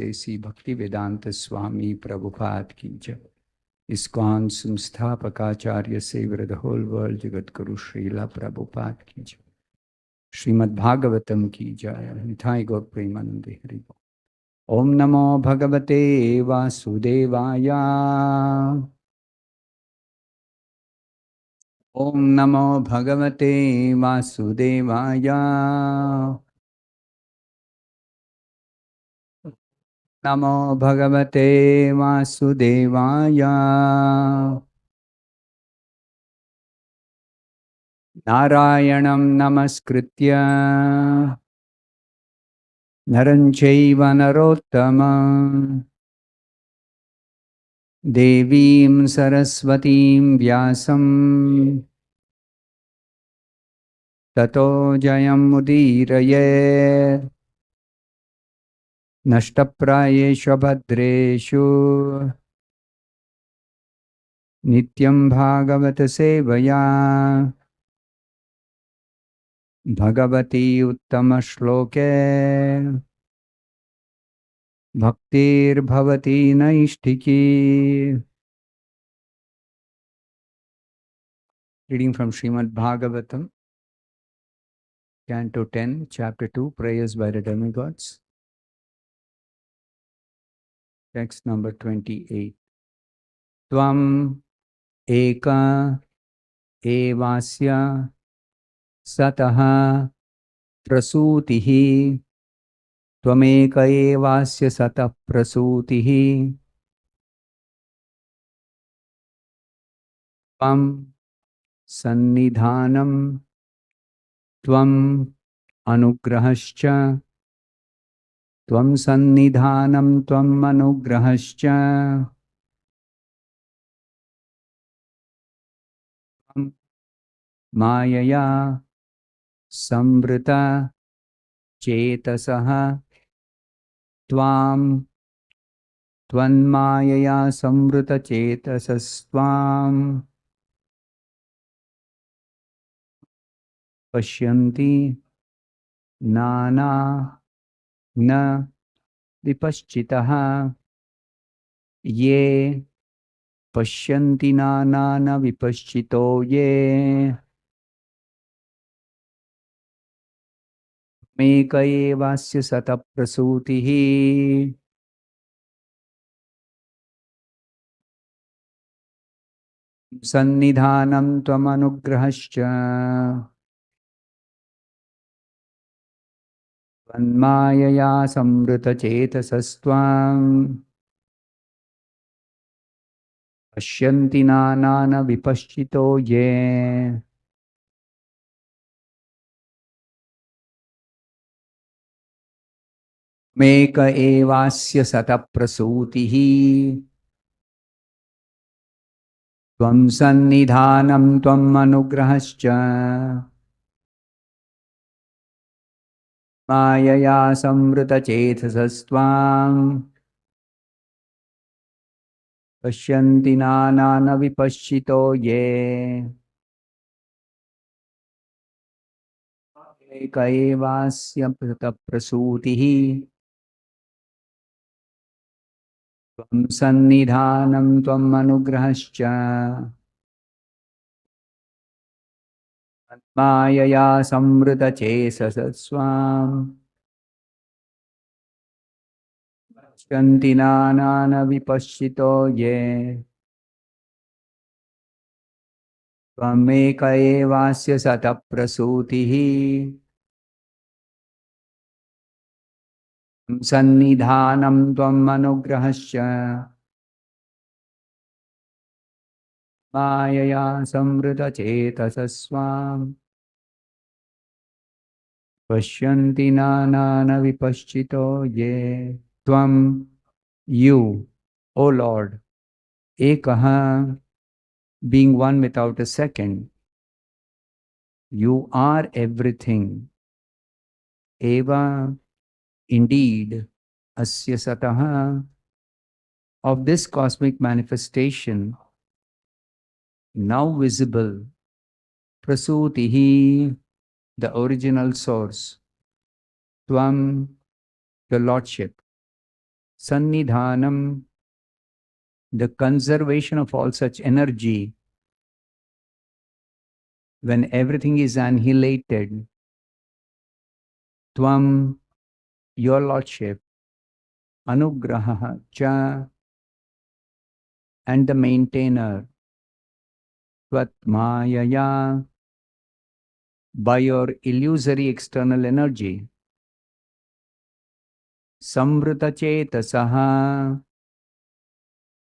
देसी भक्ति वेदांत स्वामी प्रभुपाद की जय। ISKCON संस्थापकाचार्य सेवर द होल वर्ल्ड जगत गुरु श्रीला प्रभुपाद की जय। श्रीमद् भागवतम की जय। मिठाई गौर प्रेमानंदे हरि बोल। ओम नमो भगवते वासुदेवाय। ओम नमो भगवते वासुदेवाय। नमो भगवते वासुदेवाय। नारायणं नमस्कृत्य नरं चैव नरोत्तमं देवीं सरस्वतीं व्यासं ततो जयमुदीरये। नष्टप्रायेषु भद्रेषु नित्यं भागवत सेवया Bhagwati उत्तमश्लोके भक्तिर्भवती नैष्ठिकी। Reading from Srimad Bhagavatam, Canto 10, Chapter 2, Prayers by the Demigods. Text number 28. Tvam eka evasya sataha prasutihi. Tvameka evasya satah prasutihi. Tvam sannidhanam tvam anugrahascha. Tvam sannidhanam tvam anugrahascha. Tvam mayaya samvrita चेतसः त्वां त्वन्मायया संवृतचेतसस्त्वां पश्यन्ति नाना न विपश्चितः। ये पश्यन्ति नाना न विपश्चितो ये make एवास्य सतः प्रसूतिः। सन्निधानं त्वमनुग्रहश्च तन्मायया संवृतचेतसस्त्वां पश्यन्ति नाना न विपश्चितो ये मेक एवास्य सतः प्रसूतिः। त्वं सन्निधानं त्वम् अनुग्रहश्च मायया संवृतचेतसस्त्वां पश्यन्ति नाना न विपश्चितो ये मेक एवास्य सतः प्रसूतिः। त्वं सन्निधानं त्वम् अनुग्रहश्च मायया संवृतचेतसस्त्वां पश्यन्ति नाना न विपश्चितो ये त्वमेक एवास्य सतः प्रसूतिः। सन्निधानं त्वम् अनुग्रहश्च मायया संवृतचेतसस्त्वां पश्यन्ति नाना न विपश्चितो ये त्वं you, O Lord, ekaha, being one without a second, you are everything. Eva, indeed, asya sataha, of this cosmic manifestation, now visible, prasutihi, the original source, tvam, the Lordship, Sannidhanam, the conservation of all such energy, when everything is annihilated, Tvam, your Lordship, Anugraha cha, and the maintainer, Tvat Mayaya, by your illusory external energy, Samvrita Chetasaha,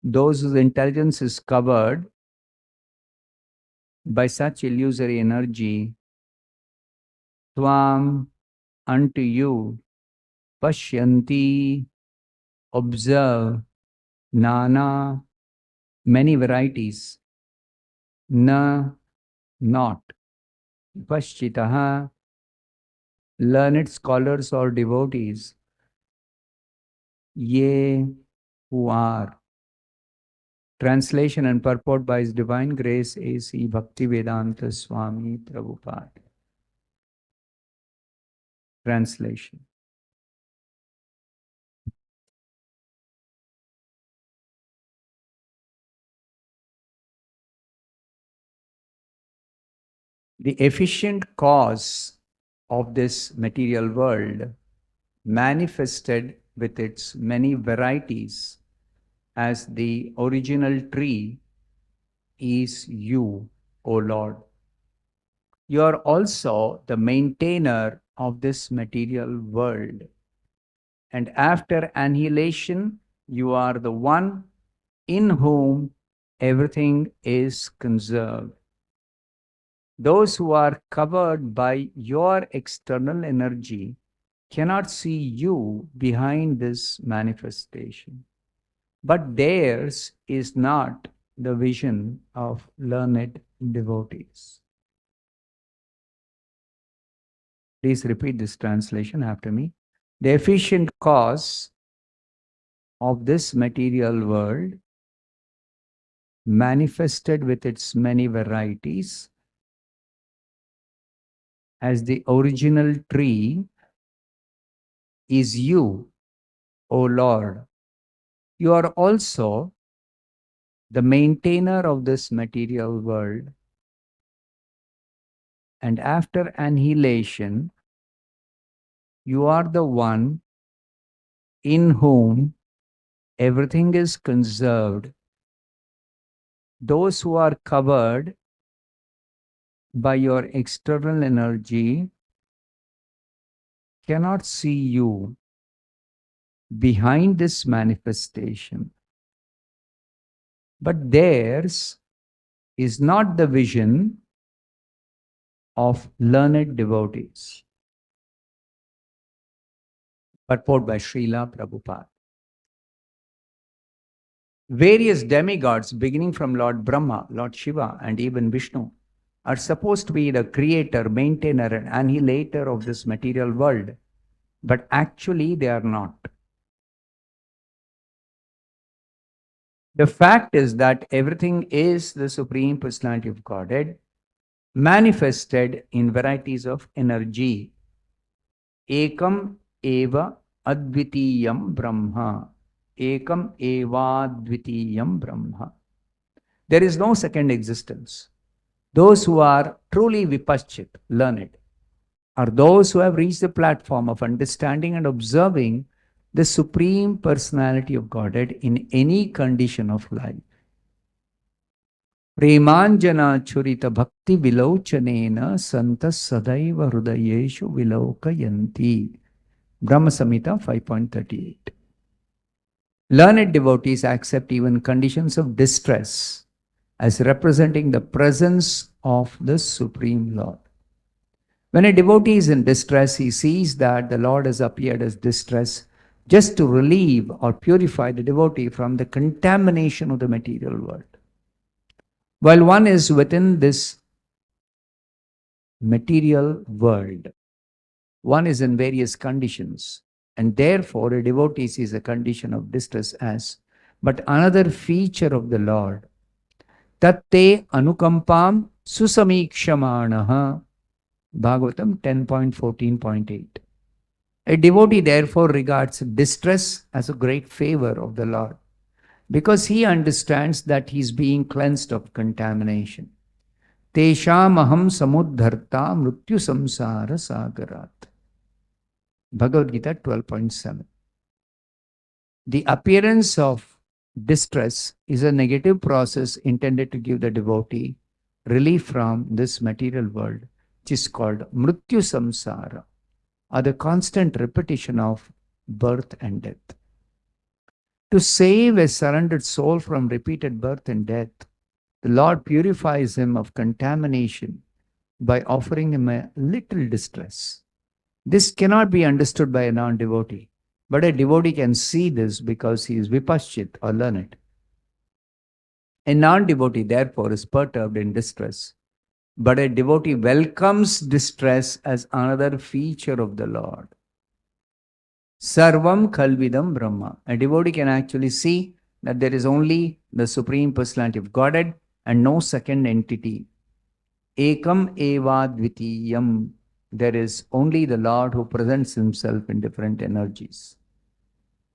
those whose intelligence is covered by such illusory energy, Tvam, unto you, Pashyanti, observe, Nana, many varieties, Na, not, Paschitaha, learned scholars or devotees, Ye, who are. Translation and purport by His Divine Grace A.C. Bhaktivedanta Swami Prabhupada. Translation. The efficient cause of this material world, manifested with its many varieties as the original tree, is you, O Lord. You are also the maintainer of this material world. And after annihilation, you are the one in whom everything is conserved. Those who are covered by your external energy cannot see you behind this manifestation. But theirs is not the vision of learned devotees. Please repeat this translation after me. The efficient cause of this material world, manifested with its many varieties as the original tree, is you, O Lord. You are also the maintainer of this material world. And after annihilation, you are the one in whom everything is conserved. Those who are covered by your external energy cannot see you behind this manifestation. But theirs is not the vision of learned devotees. Purport by Srila Prabhupada. Various demigods, beginning from Lord Brahma, Lord Shiva, and even Vishnu, are supposed to be the creator, maintainer, and annihilator of this material world, but actually they are not. The fact is that everything is the Supreme Personality of Godhead, manifested in varieties of energy. Ekam eva advitiyam Brahma. Ekam eva advitiyam Brahma. There is no second existence. Those who are truly vipaschit, learned, are those who have reached the platform of understanding and observing the Supreme Personality of Godhead in any condition of life. Premanjana churita bhakti vilochanena santas sadaiva hrudayeshu vilokayanti. Brahma Samhita 5.38. Learned devotees accept even conditions of distress as representing the presence of the Supreme Lord. When a devotee is in distress, he sees that the Lord has appeared as distress just to relieve or purify the devotee from the contamination of the material world. While one is within this material world, one is in various conditions, and therefore a devotee sees a condition of distress as but another feature of the Lord. Tatte anukampam susamikshamaanaha. Bhagavatam 10.14.8. A devotee therefore regards distress as a great favor of the Lord, because he understands that he is being cleansed of contamination. Tesham aham samudharta mrityu samsara sagarat. Bhagavad Gita 12.7. The appearance of distress is a negative process intended to give the devotee relief from this material world, which is called mrityu samsara, or the constant repetition of birth and death. To save a surrendered soul from repeated birth and death, the Lord purifies him of contamination by offering him a little distress. This cannot be understood by a non-devotee, but a devotee can see this because he is vipaschit or learned. A non-devotee therefore is perturbed in distress, but a devotee welcomes distress as another feature of the Lord. Sarvam Kalvidam Brahma. A devotee can actually see that there is only the Supreme Personality of Godhead and no second entity. Ekam eva dvitiyam. There is only the Lord who presents himself in different energies.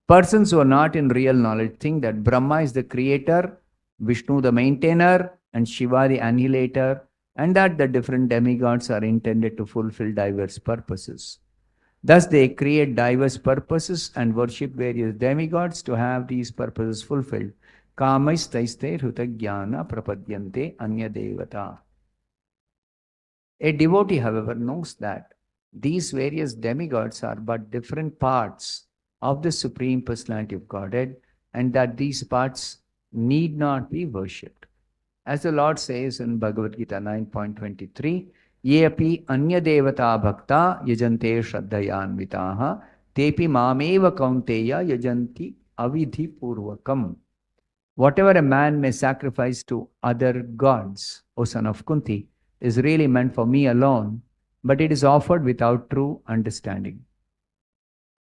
Persons who are not in real knowledge think that Brahma is the creator, Vishnu the maintainer, and Shiva the annihilator, and that the different demigods are intended to fulfill diverse purposes. Thus they create diverse purposes and worship various demigods to have these purposes fulfilled. Kamaistaiste hrutagyana prapadyante anya devata. A devotee, however, knows that these various demigods are but different parts of the Supreme Personality of Godhead, and that these parts need not be worshipped. As the Lord says in Bhagavad Gita 9.23, Yeapi anya devata bhakta yajante shraddhayanvitaha tepi mameva kaunteya yajanti avidhi purvakam. Whatever a man may sacrifice to other gods, O son of Kunti, is really meant for me alone, but it is offered without true understanding.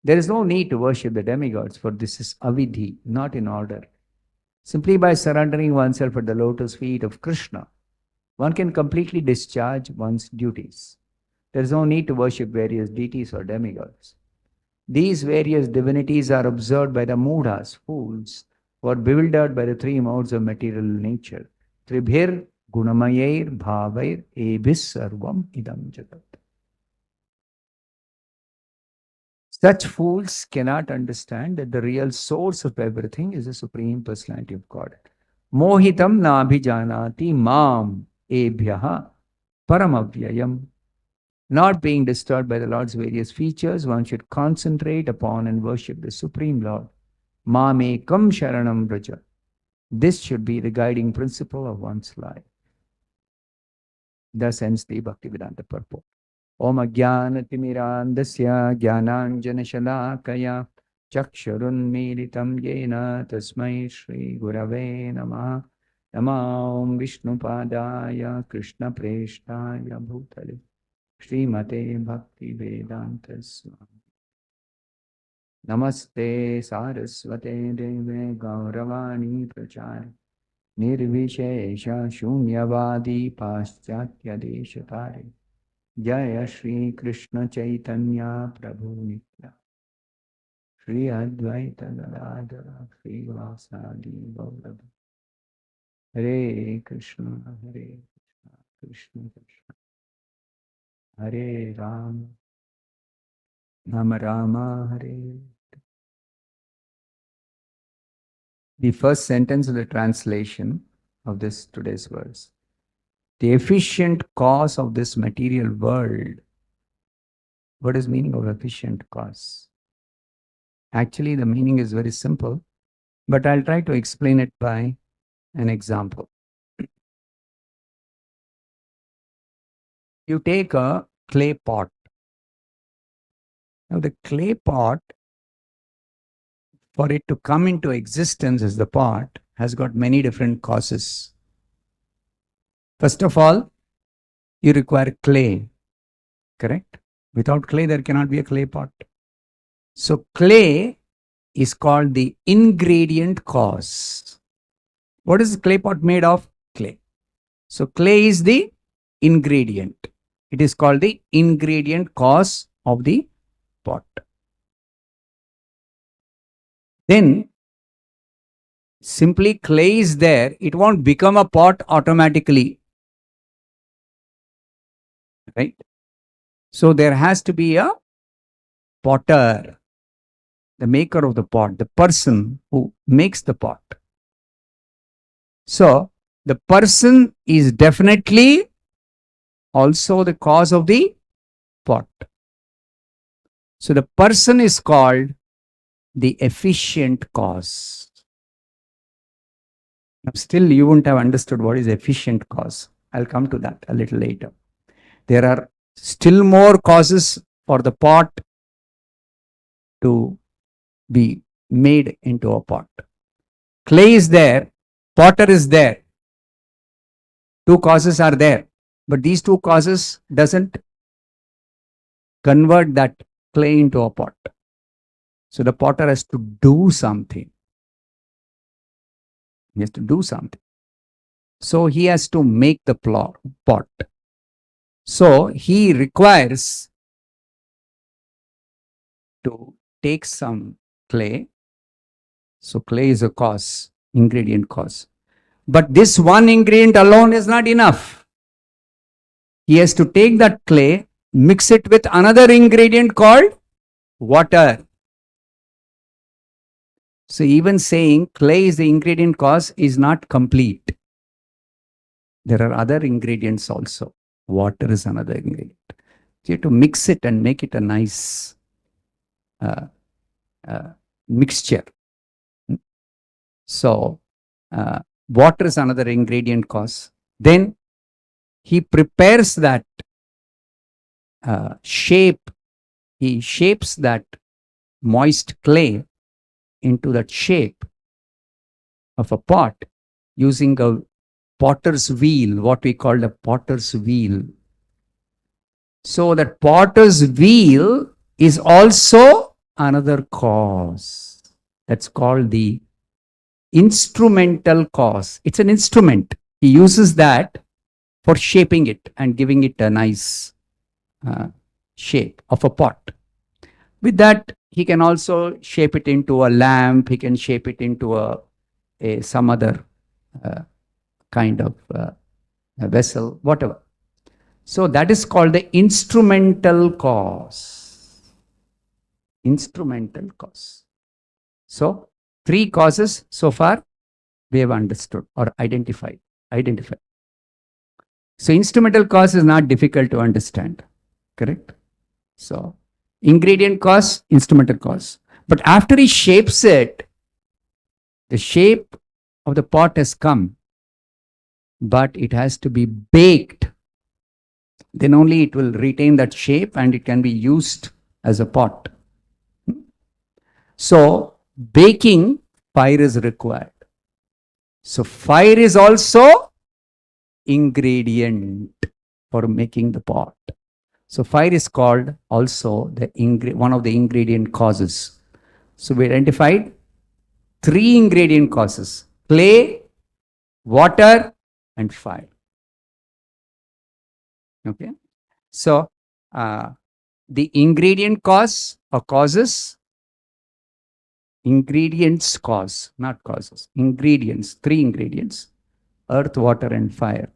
There is no need to worship the demigods, for this is avidhi, not in order. Simply by surrendering oneself at the lotus feet of Krishna, one can completely discharge one's duties. There is no need to worship various deities or demigods. These various divinities are observed by the mudhas, fools, who are bewildered by the three modes of material nature. Tribhir gunamayair bhavair ebhis sarvam idam jagat. Such fools cannot understand that the real source of everything is the Supreme Personality of God. Mohitam nabhijanati mam ebhyaha paramavyayam. Not being disturbed by the Lord's various features, one should concentrate upon and worship the Supreme Lord. Mamekam sharanam vraja. This should be the guiding principle of one's life. Thus ends the Bhaktivedanta purport. Om Ajnanatimmirandasya Jnananjanashalakaya Chakshurunmilitam Yena Tasmai Shri Gurave Namaha. Namah Vishnupadaya Krishna Preshtaya Bhutale Srimate Bhaktivedanta Swami. Namaste Saraswate Deve Gauravani Prachari Nirvishesha Shunyavadi Paschatya Deshatari. Jaya Shri Krishna Chaitanya Prabhu Nitya Shri Advaita Gadadara Shri Vasadi Gaurava. Hare Krishna Hare Krishna Krishna Hare Rama Rama Rama Hare. The first sentence of the translation of this today's verse. The efficient cause of this material world. What is meaning of efficient cause? Actually, the meaning is very simple, but I'll try to explain it by an example. You take a clay pot. Now, the clay pot, for it to come into existence as the pot, has got many different causes. First of all, you require clay, correct? Without clay, there cannot be a clay pot. So, clay is called the ingredient cause. What is the clay pot made of? Clay. So, clay is the ingredient. It is called the ingredient cause of the pot. Then simply clay is there, it won't become a pot automatically. Right? So there has to be a potter, the maker of the pot, the person who makes the pot. So the person is definitely also the cause of the pot. So the person is called the efficient cause. Now still you wouldn't have understood what is efficient cause. I'll come to that a little later. There are still more causes for the pot to be made into a pot. Clay is there, potter is there. Two causes are there, but these two causes doesn't convert that clay into a pot. So the potter has to do something. He has to do something. So he has to make the pot. So he requires to take some clay. So clay is a cause, ingredient cause. But this one ingredient alone is not enough. He has to take that clay, mix it with another ingredient called water. So even saying clay is the ingredient cause is not complete. There are other ingredients also. Water is another ingredient. So you have to mix it and make it a nice mixture. So water is another ingredient cause. Then he prepares that shape. He shapes that moist clay into that shape of a pot using a potter's wheel, what we call the potter's wheel. So that potter's wheel is also another cause. That's called the instrumental cause. It's an instrument. He uses that for shaping it and giving it a nice shape of a pot. With that, he can also shape it into a lamp. He can shape it into some other kind of a vessel, whatever. So that is called the instrumental cause. Instrumental cause. So 3 causes so far we have understood or identified. So instrumental cause is not difficult to understand, correct? So ingredient cause, instrumental cause. But after he shapes it, the shape of the pot has come, but it has to be baked. Then only it will retain that shape and it can be used as a pot. So baking, fire is required. So fire is also ingredient for making the pot. So fire is called also one of the ingredient causes. So we identified 3 ingredient causes: clay, water, and fire. Okay. So the ingredient cause or causes, ingredients cause, not causes, ingredients, 3 ingredients: earth, water, and fire.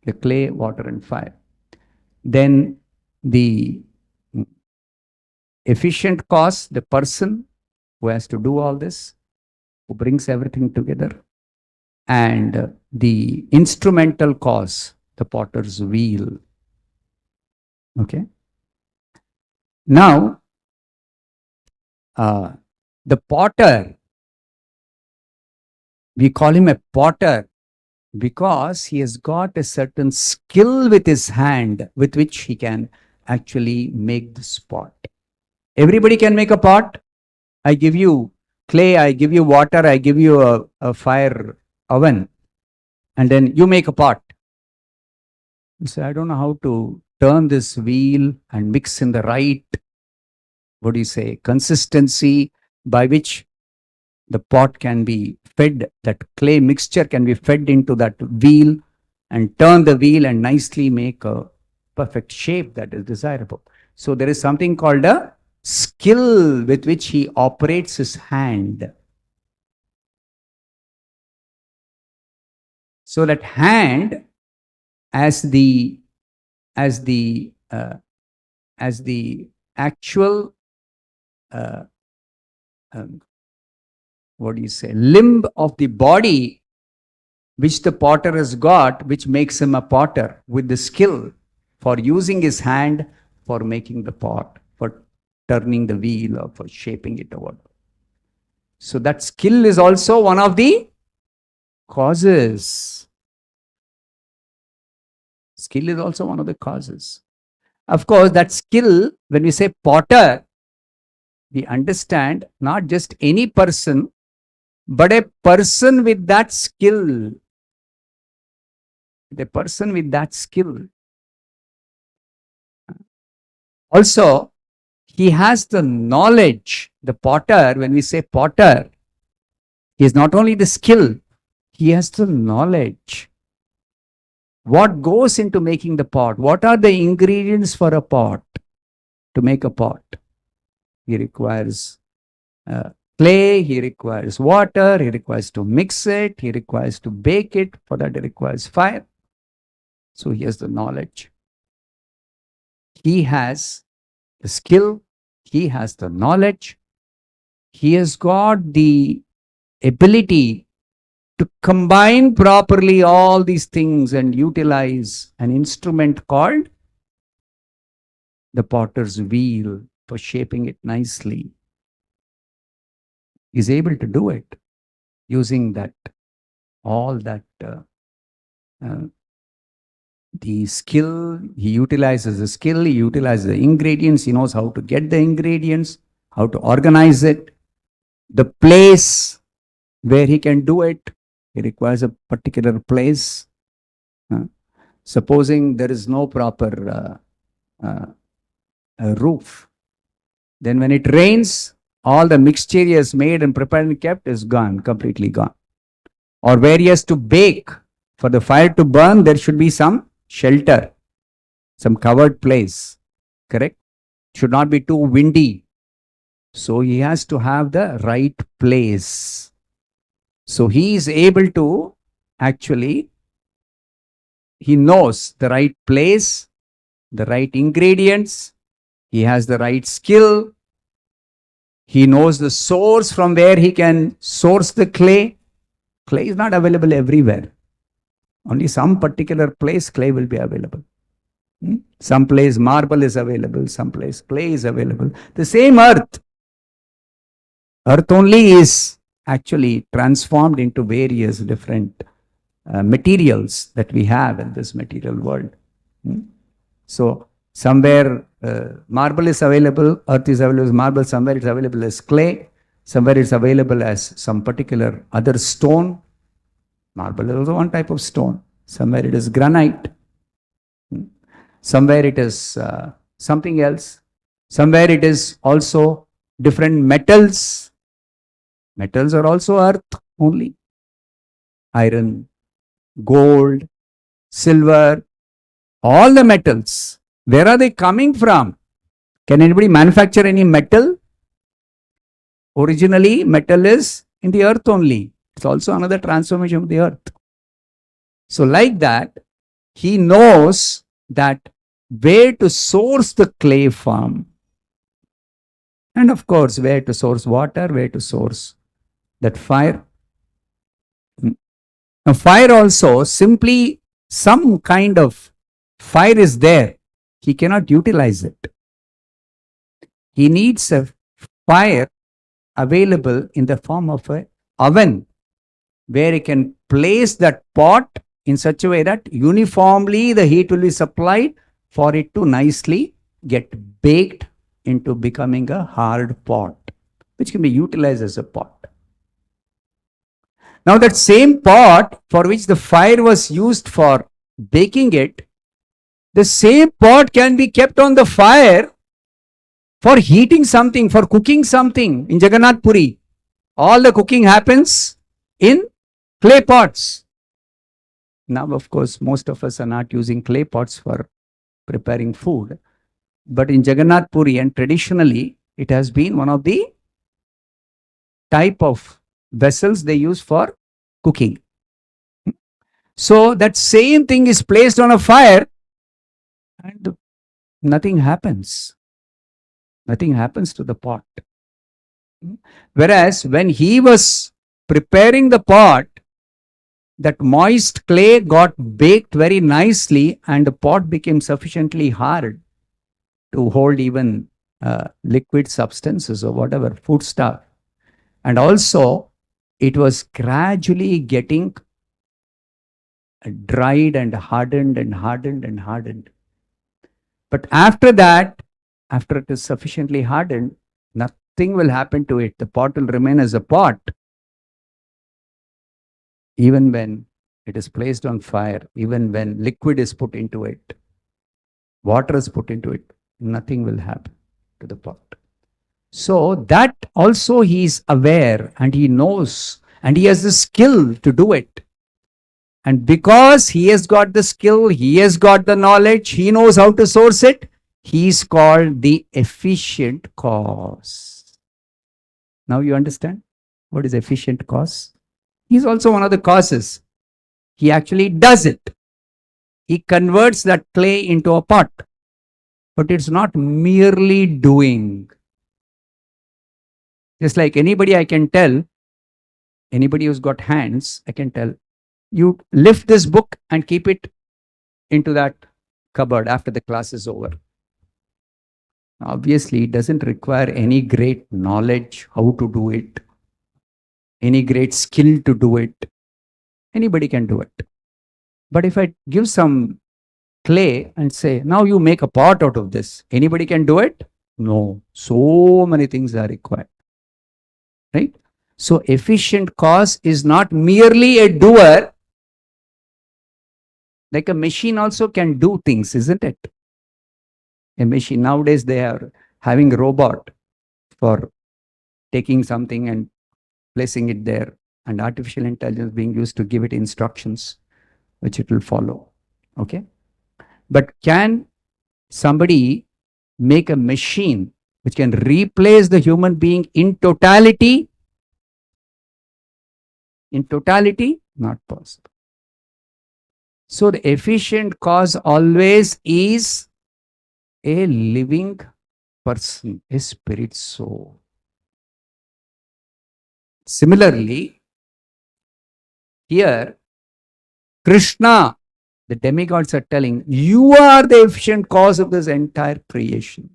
The clay, water, and fire. Then the efficient cause, the person who has to do all this, who brings everything together. And the instrumental cause, the potter's wheel. Okay. Now, the potter, we call him a potter because he has got a certain skill with his hand with which he can actually make this pot. Everybody can make a pot. I give you clay, I give you water, I give you a fire oven, and then you make a pot. You say, I don't know how to turn this wheel and mix in the right, what do you say, consistency by which the pot can be fed, that clay mixture can be fed into that wheel and turn the wheel and nicely make a perfect shape that is desirable. So there is something called a skill with which he operates his hand. So that hand, as the actual limb of the body which the potter has got, which makes him a potter with the skill for using his hand for making the pot, for turning the wheel or for shaping it or whatever. So that skill is also one of the causes. Skill is also one of the causes. Of course, that skill, when we say potter, we understand not just any person, but a person with that skill. The person with that skill. Also, he has the knowledge. The potter, when we say potter, he has not only the skill, he has the knowledge. What goes into making the pot? What are the ingredients for a pot? To make a pot, he requires clay, he requires water, he requires to mix it, he requires to bake it. For that, he requires fire. So he has the knowledge. He has the skill, he has the knowledge, he has got the ability to combine properly all these things and utilize an instrument called the potter's wheel for shaping it nicely. He's able to do it using that, all that, the skill. He utilizes the skill, he utilizes the ingredients, he knows how to get the ingredients, how to organize it, the place where he can do it. He requires a particular place. Supposing there is no proper roof, then when it rains, all the mixture he has made and prepared and kept is gone, completely gone. Or where he has to bake, for the fire to burn, there should be some shelter, some covered place, correct? Should not be too windy. So he has to have the right place. So he is able to actually, he knows the right place, the right ingredients, he has the right skill, he knows the source from where he can source the clay. Clay is not available everywhere. Only some particular place clay will be available. Some place marble is available, some place clay is available. The same earth. Earth only is actually transformed into various different materials that we have in this material world. So somewhere marble is available, earth is available as marble, somewhere it's available as clay, somewhere it's available as some particular other stone. Marble is also one type of stone. Somewhere it is granite. Somewhere it is something else. Somewhere it is also different metals. Metals are also earth only. Iron, gold, silver, all the metals. Where are they coming from? Can anybody manufacture any metal? Originally, metal is in the earth only. It's also another transformation of the earth. So like that, he knows that where to source the clay from. And of course, where to source water, where to source that fire. Now, fire also, simply some kind of fire is there, he cannot utilize it. He needs a fire available in the form of an oven, where he can place that pot in such a way that uniformly the heat will be supplied for it to nicely get baked into becoming a hard pot, which can be utilized as a pot. Now that same pot for which the fire was used for baking it, the same pot can be kept on the fire for heating something, for cooking something. In Jagannath Puri, all the cooking happens in clay pots. Now, of course, most of us are not using clay pots for preparing food. But in Jagannath Puri, and traditionally, It has been one of the type of vessels they use for cooking. So that same thing is placed on a fire and nothing happens. Nothing happens to the pot. Whereas when he was preparing the pot, that moist clay got baked very nicely and the pot became sufficiently hard to hold even liquid substances or whatever, food stuff. And also, it was gradually getting dried and hardened and hardened and hardened. But after that, after it is sufficiently hardened, nothing will happen to it. The pot will remain as a pot. Even when it is placed on fire, even when liquid is put into it, water is put into it, nothing will happen to the pot. So that also he is aware and he knows and he has the skill to do it. And because he has got the skill, he has got the knowledge, he knows how to source it, he is called the efficient cause. Now you understand what is efficient cause? He is also one of the causes. He actually does it. He converts that clay into a pot. But it's not merely doing. Just like anybody I can tell, anybody who's got hands, I can tell, you lift this book and keep it into that cupboard after the class is over. Obviously, it doesn't require any great knowledge how to do it, any great skill to do it. Anybody can do it. But if I give some clay and say, now you make a pot out of this, anybody can do it? No. So many things are required. Right? So efficient cause is not merely a doer. Like a machine also can do things, isn't it? A machine, nowadays they are having a robot for taking something and placing it there, and artificial intelligence being used to give it instructions which it will follow. Okay? But can somebody make a machine which can replace the human being in totality? In totality, not possible. So the efficient cause always is a living person, a spirit soul. Similarly, here, Krishna, the demigods are telling, you are the efficient cause of this entire creation.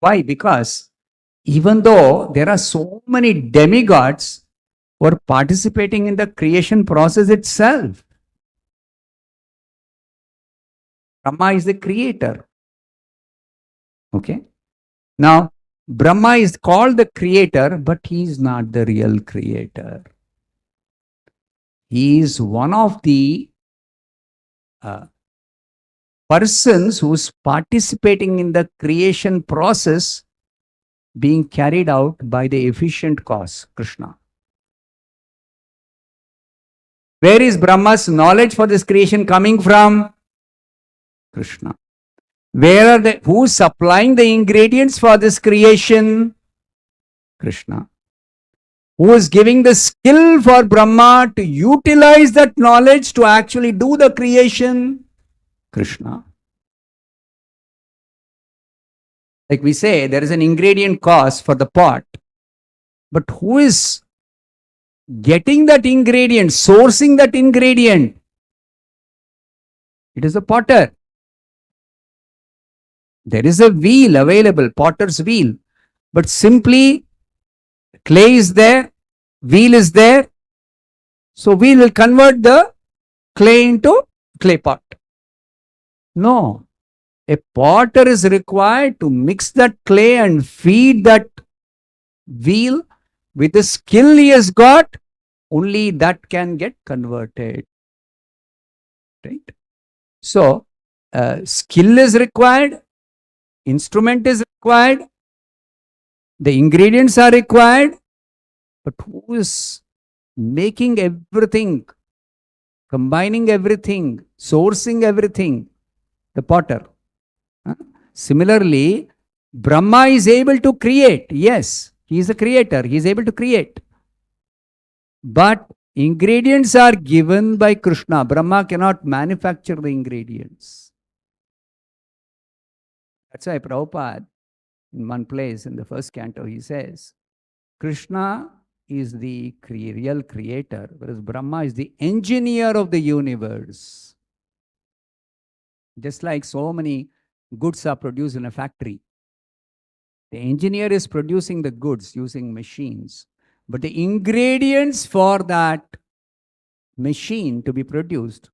Why? Because even though there are so many demigods who are participating in the creation process itself, Brahma is the creator. Okay? Now, Brahma is called the creator, but he is not the real creator. He is one of the persons who is participating in the creation process being carried out by the efficient cause, Krishna. Where is Brahma's knowledge for this creation coming from? Krishna. Where are who is supplying the ingredients for this creation? Krishna. Who is giving the skill for Brahma to utilize that knowledge to actually do the creation? Krishna. Like we say, there is an ingredient cause for the pot, but who is getting that ingredient, sourcing that ingredient? It is the potter. There is a wheel available, potter's wheel, but simply clay is there, wheel is there, so wheel will convert the clay into clay pot. No, a potter is required to mix that clay and feed that wheel with the skill he has got, only that can get converted. Right? So, skill is required, instrument is required, the ingredients are required, but who is making everything, combining everything, sourcing everything? The potter. Similarly, Brahma is able to create. Yes, he is a creator. He is able to create. But ingredients are given by Krishna. Brahma cannot manufacture the ingredients. That's why Prabhupada, in one place in the first canto, he says, Krishna is the real creator, whereas Brahma is the engineer of the universe. Just like so many goods are produced in a factory, the engineer is producing the goods using machines, but the ingredients for that machine to be produced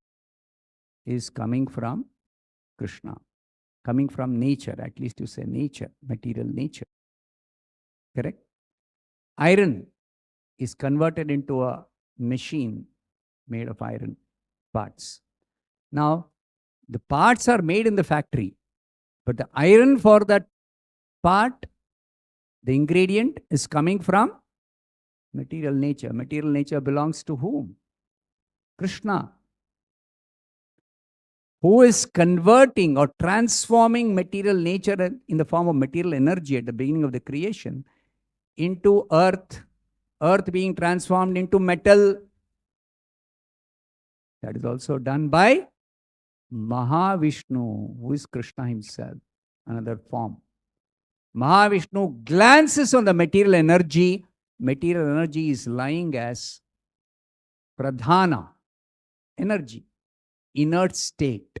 is coming from Krishna, coming from nature, at least you say nature, material nature. Correct? Iron is converted into a machine made of iron parts. Now, the parts are made in the factory, but the iron for that part, the ingredient is coming from material nature. Material nature belongs to whom? Krishna. Who is converting or transforming material nature in the form of material energy at the beginning of the creation into earth, earth being transformed into metal. That is also done by Mahavishnu, who is Krishna himself, another form. Mahavishnu glances on the material energy. Material energy is lying as pradhana, energy, inert state.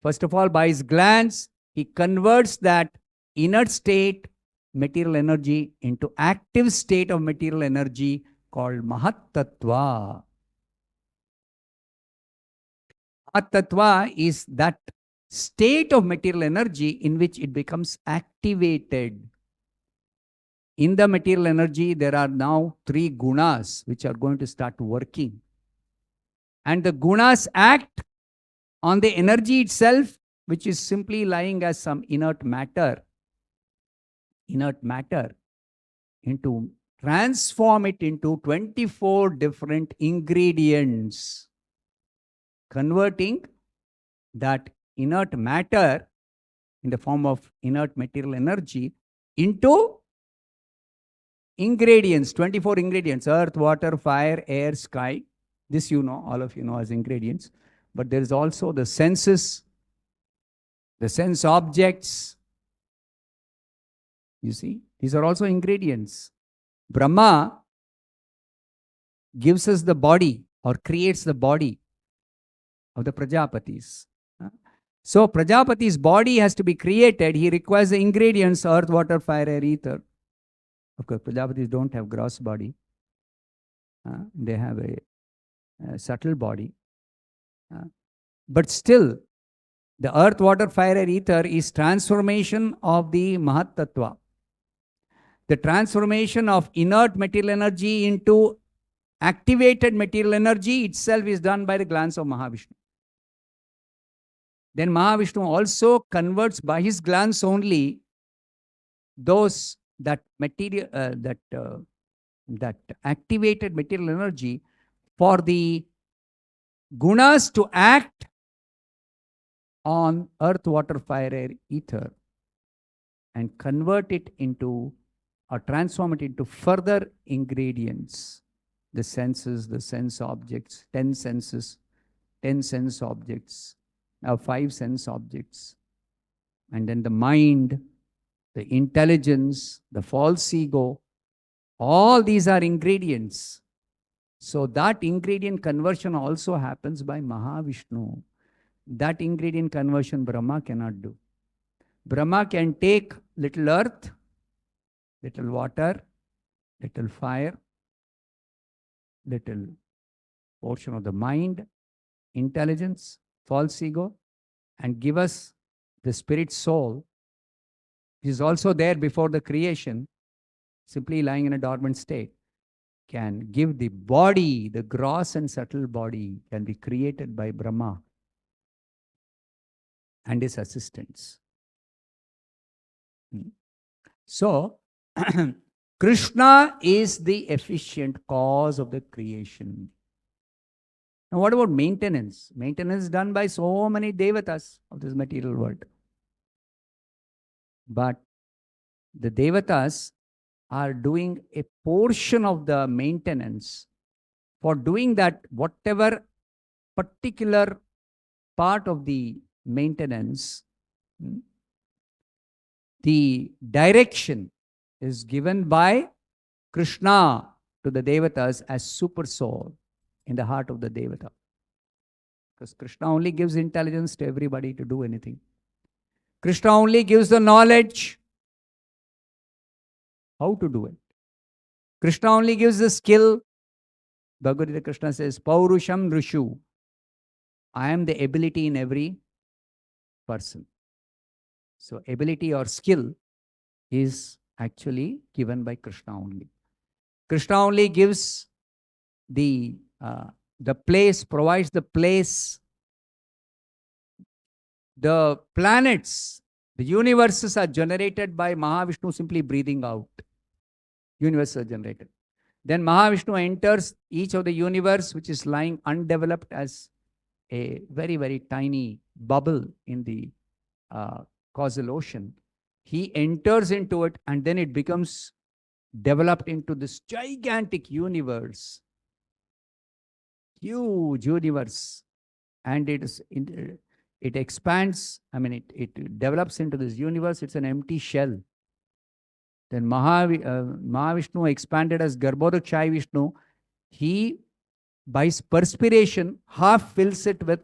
First of all, by his glance, he converts that inert state, material energy, into active state of material energy called Mahat-tattva. Mahat-tattva is that state of material energy in which it becomes activated. In the material energy, there are now 3 gunas which are going to start working. And the gunas act on the energy itself, which is simply lying as some inert matter, into transform it into 24 different ingredients, converting that inert matter in the form of inert material energy into ingredients, 24 ingredients, earth, water, fire, air, sky. This you know, all of you know as ingredients. But there is also the senses, the sense objects. You see, these are also ingredients. Brahma gives us the body or creates the body of the Prajapatis. So Prajapati's body has to be created. He requires the ingredients, earth, water, fire, air, ether. Of course, Prajapatis don't have gross body. They have a subtle body. But still, the earth, water, fire, air, ether is transformation of the Mahat Tattva. The transformation of inert material energy into activated material energy itself is done by the glance of Mahavishnu. Then Mahavishnu also converts by his glance only those that material that activated material energy for the gunas to act on earth, water, fire, air, ether and convert it into or transform it into further ingredients. The senses, the sense objects, 10 senses, 10 sense objects, now 5 sense objects. And then the mind, the intelligence, the false ego, all these are ingredients. So that ingredient conversion also happens by Mahavishnu. That ingredient conversion Brahma cannot do. Brahma can take little earth, little water, little fire, little portion of the mind, intelligence, false ego, and give us the spirit soul, which is also there before the creation, simply lying in a dormant state, can give the body, the gross and subtle body, can be created by Brahma and his assistants. So, Krishna is the efficient cause of the creation. Now, what about maintenance? Maintenance is done by so many devatas of this material world. But the Devatas are doing a portion of the maintenance. For doing that, whatever particular part of the maintenance, the direction is given by Krishna to the Devatas as super soul in the heart of the Devata. Because Krishna only gives intelligence to everybody to do anything. Krishna only gives the knowledge how to do it. Krishna only gives the skill. Bhagavad Gita Krishna says, Paurusham Rishu. I am the ability in every person. So ability or skill is actually given by Krishna only. Krishna only gives the place, provides the place, the planets, the universes are generated by Mahavishnu simply breathing out. Universes are generated. Then Mahavishnu enters each of the universe which is lying undeveloped as a very, very tiny bubble in the causal ocean. He enters into it and then it becomes developed into this gigantic universe, huge universe, and it expands. I mean, it develops into this universe. It's an empty shell. Then Mahavishnu expanded as Garbhodakshaya Vishnu. He, by perspiration, half fills it with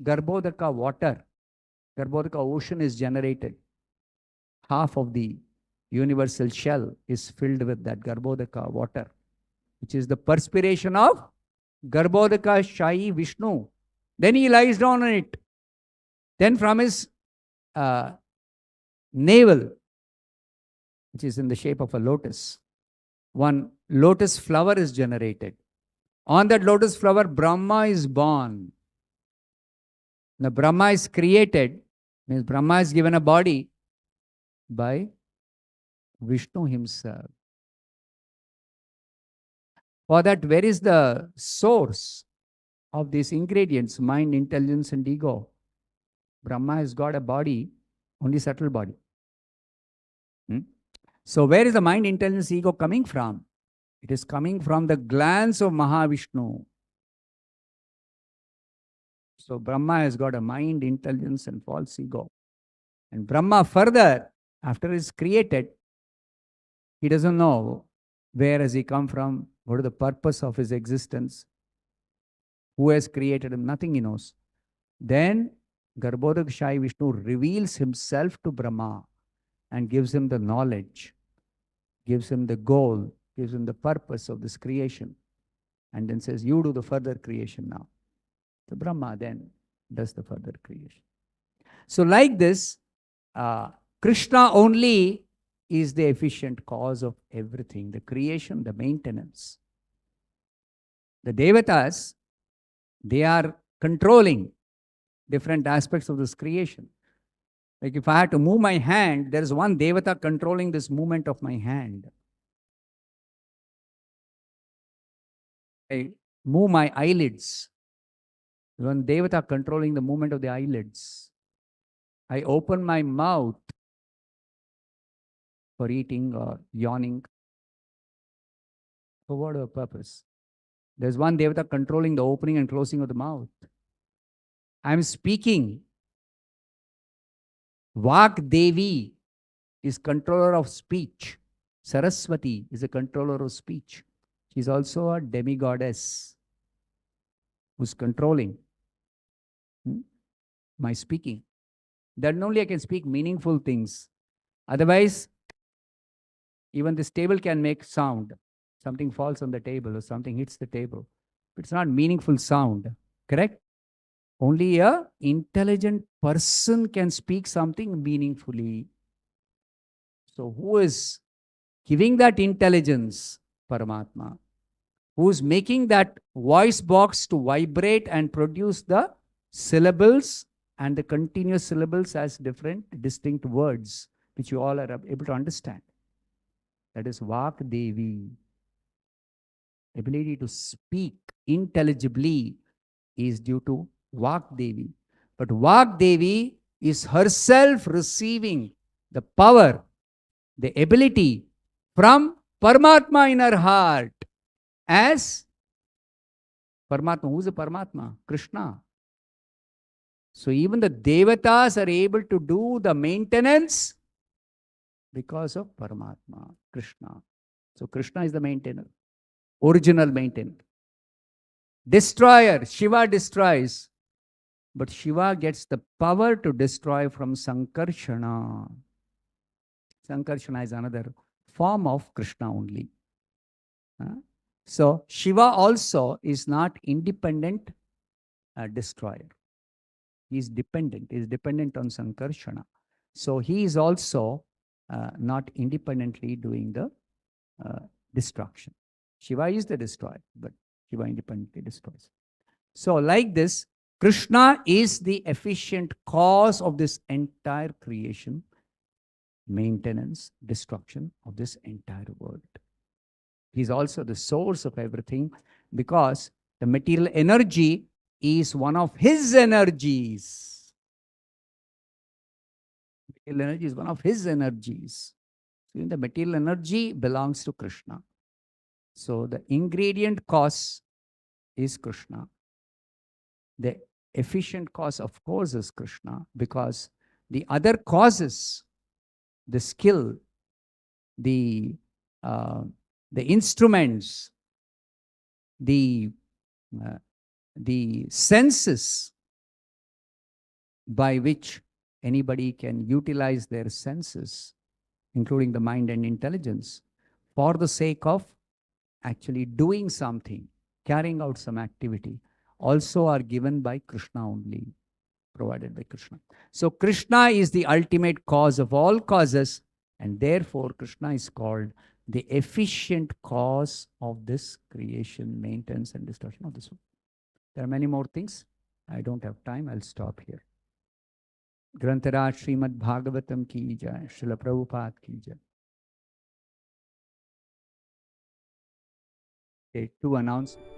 Garbhodaka water. Garbhodaka ocean is generated. Half of the universal shell is filled with that Garbhodaka water, which is the perspiration of Garbhodakshaya Vishnu. Then he lies down on it. Then from his navel, which is in the shape of a lotus, one lotus flower is generated. On that lotus flower, Brahma is born. Now Brahma is created, means Brahma is given a body by Vishnu himself. For that, where is the source of these ingredients? Mind, intelligence, and ego. Brahma has got a body, only subtle body. So where is the mind, intelligence, ego coming from? It is coming from the glands of Mahavishnu. So Brahma has got a mind, intelligence, and false ego. And Brahma further, after he is created, he doesn't know where has he come from, what is the purpose of his existence, who has created him, nothing he knows. Then Garbhodakshaya Vishnu reveals himself to Brahma and gives him the knowledge, gives him the goal, gives him the purpose of this creation, and then says, you do the further creation now. So Brahma then does the further creation. So like this, Krishna only is the efficient cause of everything, the creation, the maintenance. The Devatas, they are controlling different aspects of this creation. Like if I had to move my hand, there is one Devata controlling this movement of my hand. I move my eyelids. One Devata controlling the movement of the eyelids. I open my mouth for eating or yawning. For what purpose? There's one Devata controlling the opening and closing of the mouth. I'm speaking. Vak Devi is controller of speech. Saraswati is a controller of speech. She's also a demigoddess who's controlling my speaking. Then only I can speak meaningful things. Otherwise, even this table can make sound. Something falls on the table or something hits the table. It's not meaningful sound. Correct? Only an intelligent person can speak something meaningfully. So who is giving that intelligence? Paramatma. Who is making that voice box to vibrate and produce the syllables and the continuous syllables as different, distinct words, which you all are able to understand. That is Vak Devi. Ability to speak intelligibly is due to Vak Devi. But Vak Devi is herself receiving the power, the ability from Paramatma in her heart as Paramatma. Who is the Paramatma? Krishna. So even the Devatas are able to do the maintenance because of Paramatma, Krishna. So Krishna is the maintainer, original maintainer. Destroyer, Shiva destroys. But Shiva gets the power to destroy from Sankarshana. Sankarshana is another form of Krishna only. So Shiva also is not independent destroyer. He is dependent. He is dependent on Sankarshana. So he is also not independently doing the destruction. Shiva is the destroyer, but Shiva independently destroys. So like this, Krishna is the efficient cause of this entire creation, maintenance, destruction of this entire world. He is also the source of everything because the material energy is one of his energies. Material energy is one of his energies. So the material energy belongs to Krishna. So the ingredient cause is Krishna. The efficient cause, of course, is Krishna, because the other causes, the skill, the instruments, the senses by which anybody can utilize their senses, including the mind and intelligence, for the sake of actually doing something, carrying out some activity, also are given by Krishna only, provided by Krishna. So Krishna is the ultimate cause of all causes, and therefore Krishna is called the efficient cause of this creation, maintenance, and destruction of this world. There are many more things. I don't have time. I'll stop here. Grantaraj Srimad Bhagavatam ki jai, Srila Prabhupada ki jai. Okay, 2 announcements.